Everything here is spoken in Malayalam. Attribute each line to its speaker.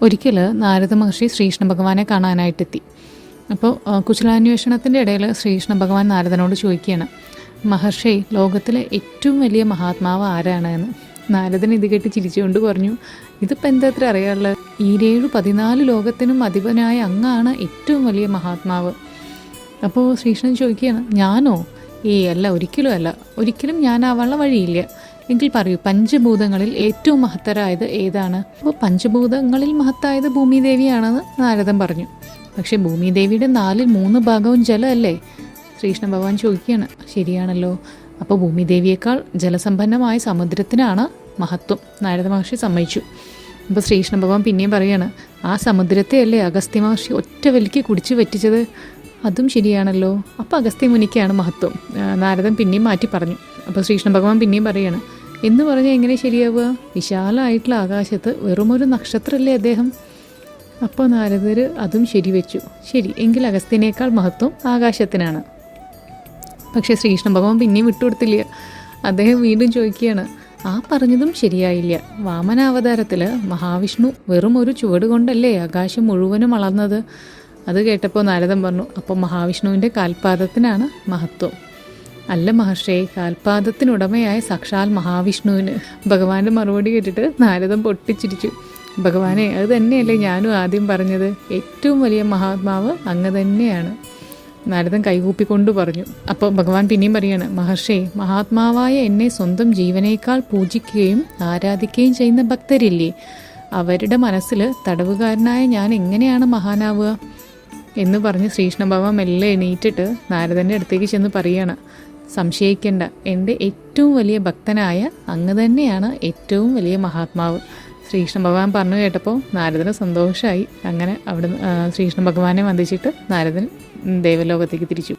Speaker 1: ഒരിക്കൽ നാരദ മഹർഷി ശ്രീകൃഷ്ണ ഭഗവാനെ കാണാനായിട്ടെത്തി. അപ്പോൾ കുശലാന്വേഷണത്തിൻ്റെ ഇടയിൽ ശ്രീകൃഷ്ണ ഭഗവാൻ നാരദനോട് ചോദിക്കുകയാണ്, മഹർഷി, ലോകത്തിലെ ഏറ്റവും വലിയ മഹാത്മാവ് ആരാണ് എന്ന്. നാരദൻ ഇത് കേട്ട് ചിരിച്ചുകൊണ്ട് പറഞ്ഞു, ഇതിപ്പോൾ എന്താ അത്ര അറിയാനുള്ളത്? 14 ലോകത്തിനും അധിപനായ അങ്ങാണ് ഏറ്റവും വലിയ മഹാത്മാവ്. അപ്പോൾ ശ്രീകൃഷ്ണൻ ചോദിക്കുകയാണ്, ഞാനോ? അല്ല, ഒരിക്കലും ഞാനാവാനുള്ള വഴിയില്ല. എങ്കിൽ പറയൂ, പഞ്ചഭൂതങ്ങളിൽ ഏറ്റവും മഹത്തരായത് ഏതാണ്? അപ്പോൾ പഞ്ചഭൂതങ്ങളിൽ മഹത്തായത് ഭൂമിദേവിയാണെന്ന് നാരദൻ പറഞ്ഞു. പക്ഷേ ഭൂമിദേവിയുടെ 3 ഭാഗവും ജലമല്ലേ? ശ്രീകൃഷ്ണ ഭഗവാൻ ചോദിക്കുകയാണ്. ശരിയാണല്ലോ, അപ്പോൾ ഭൂമിദേവിയേക്കാൾ ജലസമ്പന്നമായ സമുദ്രത്തിനാണ് മഹത്വം. നാരദ മഹർഷി സമ്മതിച്ചു. അപ്പോൾ ശ്രീകൃഷ്ണ ഭഗവാൻ പിന്നെയും പറയുകയാണ്, ആ സമുദ്രത്തെ അല്ലേ അഗസ്ത്യ മഹർഷി ഒറ്റ വലിക്ക് കുടിച്ചു വറ്റിച്ചത്? അതും ശരിയാണല്ലോ, അപ്പോൾ അഗസ്ത്യ മുനിക്കാണ് മഹത്വം. നാരദൻ പിന്നെയും മാറ്റി പറഞ്ഞു. അപ്പോൾ ശ്രീകൃഷ്ണ ഭഗവാൻ പിന്നെയും പറയുകയാണ്, എന്ന് പറഞ്ഞാൽ എങ്ങനെ ശരിയാവുക? വിശാലമായിട്ടുള്ള ആകാശത്ത് വെറുമൊരു നക്ഷത്രമല്ലേ അദ്ദേഹം? അപ്പോൾ നാരദർ അതും ശരിവെച്ചു. ശരി, എങ്കിൽ അഗസ്ത്യനേക്കാൾ മഹത്വം ആകാശത്തിനാണ്. പക്ഷേ ശ്രീകൃഷ്ണ ഭഗവാൻ പിന്നെയും വിട്ടുകൊടുത്തില്ല. അദ്ദേഹം വീണ്ടും ചോദിക്കുകയാണ്, ആ പറഞ്ഞതും ശരിയായില്ല. വാമനാവതാരത്തിൽ മഹാവിഷ്ണു വെറും ഒരു ചുവട് കൊണ്ടല്ലേ ആകാശം മുഴുവനും അളന്നത്? അത് കേട്ടപ്പോൾ നാരദൻ പറഞ്ഞു, അപ്പോൾ മഹാവിഷ്ണുവിൻ്റെ കാൽപാദത്തിനാണ് മഹത്വം. അല്ല മഹർഷേ, കാൽപാദത്തിനുടമയായ സാക്ഷാൽ മഹാവിഷ്ണുവിന്. ഭഗവാന്റെ മറുപടി കേട്ടിട്ട് നാരദൻ പൊട്ടിച്ചിരിച്ചു. ഭഗവാനെ, അത് തന്നെയല്ലേ ഞാനും ആദ്യം പറഞ്ഞത്, ഏറ്റവും വലിയ മഹാത്മാവ് അങ്ങ് തന്നെയാണ്. നാരദൻ കൈകൂപ്പിക്കൊണ്ട് പറഞ്ഞു. അപ്പോൾ ഭഗവാൻ പിന്നെയും പറയാണ്, മഹർഷേ, മഹാത്മാവായ എന്നെ സ്വന്തം ജീവനേക്കാൾ പൂജിക്കുകയും ആരാധിക്കുകയും ചെയ്യുന്ന ഭക്തരില്ലേ, അവരുടെ മനസ്സിൽ തടവുകാരനായ ഞാൻ എങ്ങനെയാണ് മഹാനാവുക എന്ന് പറഞ്ഞ് ശ്രീകൃഷ്ണ ഭഗവാൻ മെല്ലെ എണീറ്റിട്ട് നാരദൻ്റെ അടുത്തേക്ക് ചെന്ന് പറയുകയാണ്, സംശയിക്കേണ്ട, എൻ്റെ ഏറ്റവും വലിയ ഭക്തനായ അങ്ങ് തന്നെയാണ് ഏറ്റവും വലിയ മഹാത്മാവ്. ശ്രീകൃഷ്ണ ഭഗവാൻ പറഞ്ഞു കേട്ടപ്പോൾ നാരദന് സന്തോഷമായി. അങ്ങനെ അവിടുന്ന് ശ്രീകൃഷ്ണ ഭഗവാനെ വന്ദിച്ചിട്ട് നാരദൻ ദേവലോകത്തേക്ക് തിരിച്ചു.